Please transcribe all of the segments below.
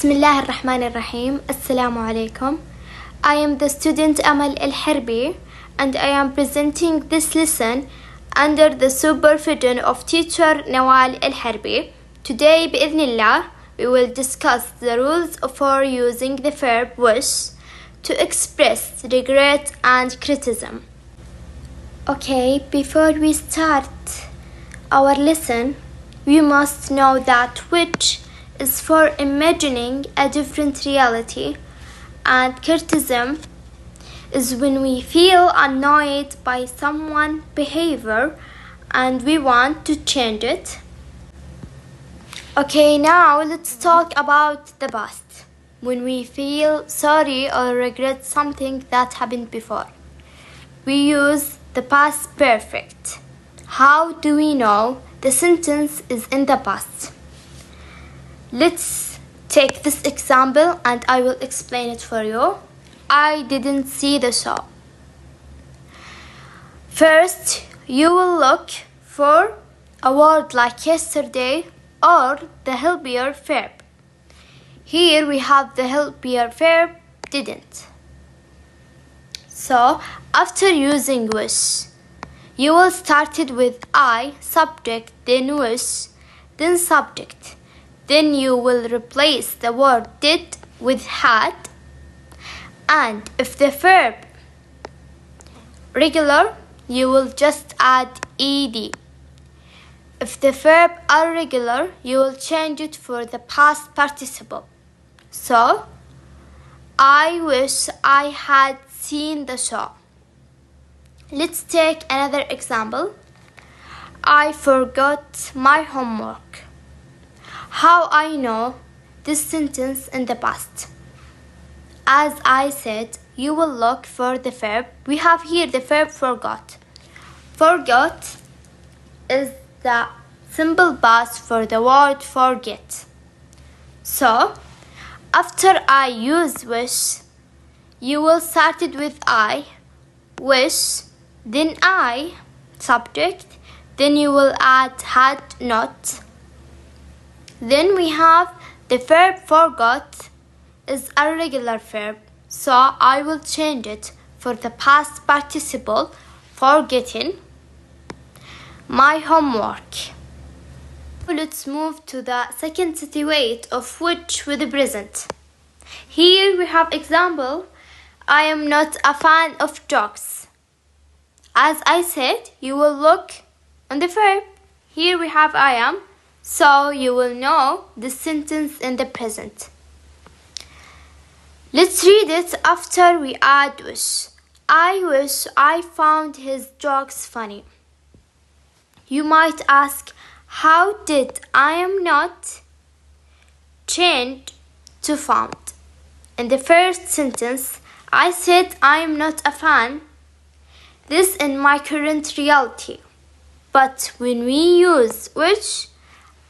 Bismillah ar-Rahman ar-Rahim. Assalamu alaikum. I am the student Amal al-Harbi and I am presenting this lesson under the supervision of teacher Nawal al-Harbi. Today, bi'idhnillah, we will discuss the rules for using the verb wish to express regret and criticism. Okay, before we start our lesson, we must know that which is for imagining a different reality, and criticism is when we feel annoyed by someone's behavior and we want to change it. Okay, now let's talk about the past. When we feel sorry or regret something that happened before, we use the past perfect. How do we know the sentence is in the past? Let's take this example and I will explain it for you. I didn't see the show. First, you will look for a word like yesterday or the helpier verb. Here we have the helpier verb didn't. So, after using wish, you will start it with I, subject, then wish, then subject. Then you will replace the word did with had. And if the verb regular, you will just add ed. If the verb irregular, you will change it for the past participle. So, I wish I had seen the show. Let's take another example. I forgot my homework. How I know this sentence in the past? As I said, you will look for the verb. We have here the verb forgot. Forgot is the simple past for the word forget. So, after I use wish, you will start it with I, wish, then I, subject, then you will add had not. Then we have the verb forgot is a regular verb, so I will change it for the past participle forgetting my homework. Let's move to the second situation of which with the present. Here we have example, I am not a fan of dogs. As I said, you will look on the verb. Here we have I am. So you will know the sentence in the present. Let's read it after we add wish. I wish I found his jokes funny. You might ask, how did I am not change to found? In the first sentence, I said I am not a fan. This in my current reality. But when we use wish,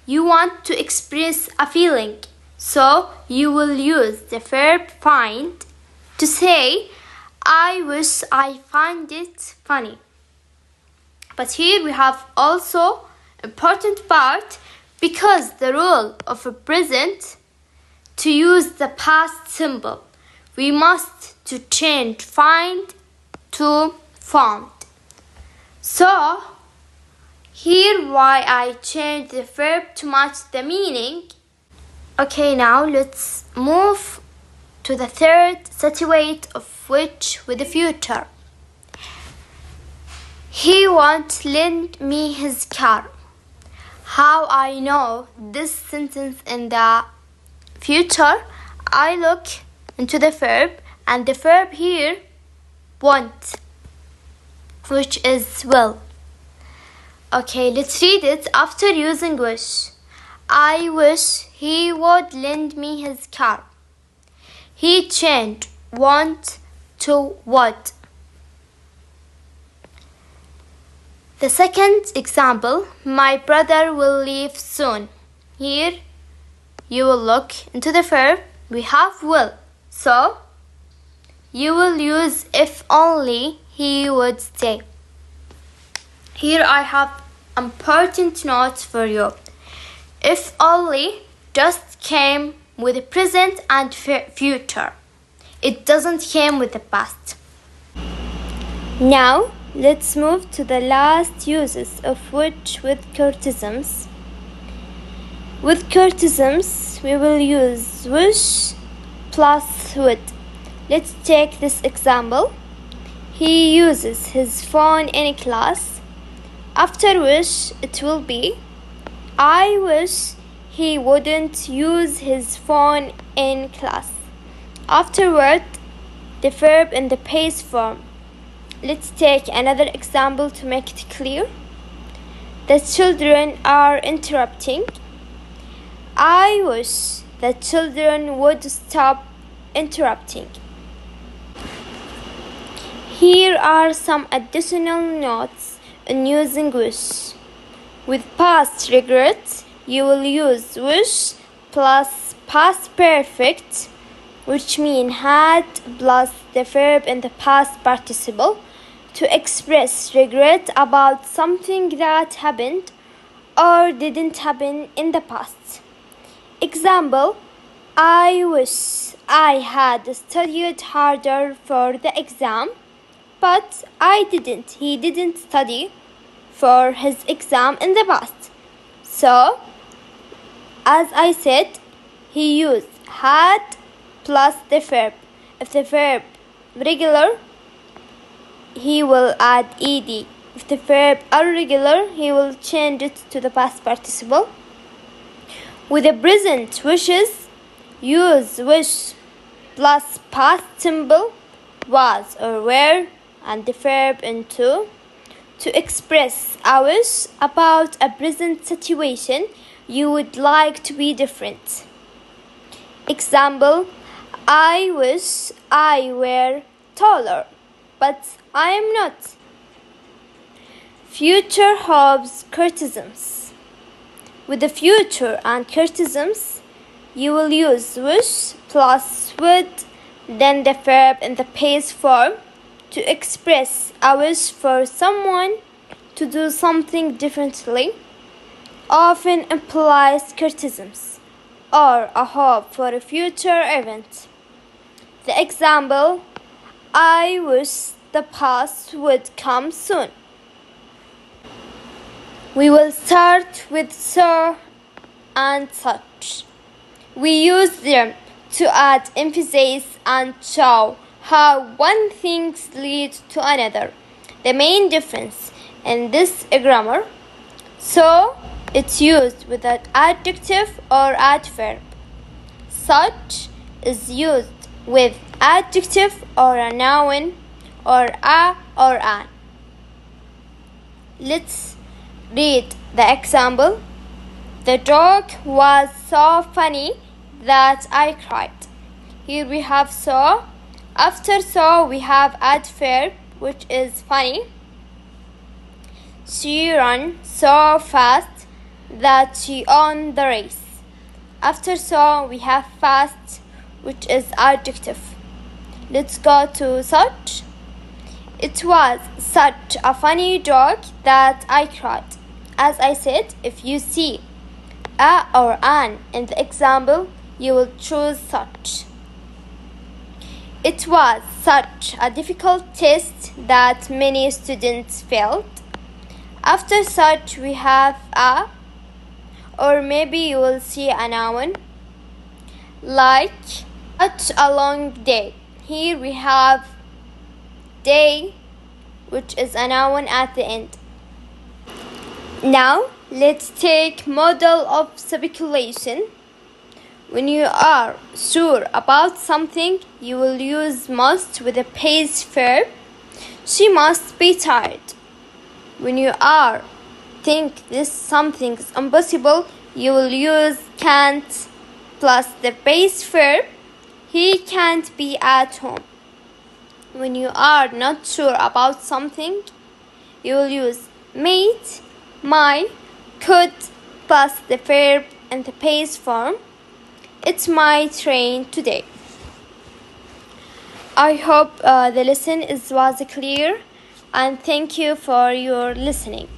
you want to express a feeling, so you will use the verb find to say, I wish I find it funny. But here we have also important part because the rule of a present to use the past symbol. We must to change find to found. So, here why I changed the verb to match the meaning. Okay, now let's move to the third situation of which with the future. He won't lend me his car. How I know this sentence in the future? I look into the verb and the verb here want, which is will. Okay, let's read it after using wish. I wish he would lend me his car. He changed want to would. The second example, my brother will leave soon. Here, you will look into the verb. We have will. So, you will use if only he would stay. Here I have important notes for you. If only just came with the present and future. It doesn't come with the past. Now, let's move to the last uses of which with criticisms. With criticisms, we will use wish plus would. Let's take this example. He uses his phone in class. After wish, it will be I wish he wouldn't use his phone in class. Afterward, the verb in the past form. Let's take another example to make it clear. The children are interrupting. I wish the children would stop interrupting. Here are some additional notes on using wish. With past regret, you will use wish plus past perfect, which means had plus the verb in the past participle, to express regret about something that happened or didn't happen in the past. Example, I wish I had studied harder for the exam, but I didn't. He didn't study for his exam in the past. So, as I said, he used had plus the verb. If the verb regular, he will add ed. If the verb irregular, he will change it to the past participle. With the present wishes, use wish plus past simple, was or were, and the verb into to express a wish about a present situation you would like to be different. Example, I wish I were taller, but I am not. Future hopes criticisms. With the future and criticisms, you will use wish plus would, then the verb in the past form to express a wish for someone to do something differently. Often implies criticisms or a hope for a future event. The example, I wish the past would come soon. We will start with so and such. We use them to add emphasis and show how one thing leads to another. The main difference in this grammar, so it's used with an adjective or adverb. Such is used with adjective or a noun or a or an. Let's read the example. The joke was so funny that I cried. Here we have so. After so we have adverb, which is funny. She ran so fast that she won the race. After so we have fast, which is adjective. Let's go to such. It was such a funny joke that I cried. As I said, if you see a or an in the example, you will choose such. It was such a difficult test that many students failed. After such, we have a, or maybe you will see a noun, like such a long day. Here we have day, which is a noun at the end. Now, let's take model of speculation. When you are sure about something, you will use must with a past verb. She must be tired. When you are think this something is impossible, you will use can't plus the base verb. He can't be at home. When you are not sure about something, you will use might, might, could plus the verb in the past form. It's my train today. I hope the lesson was clear, and thank you for your listening.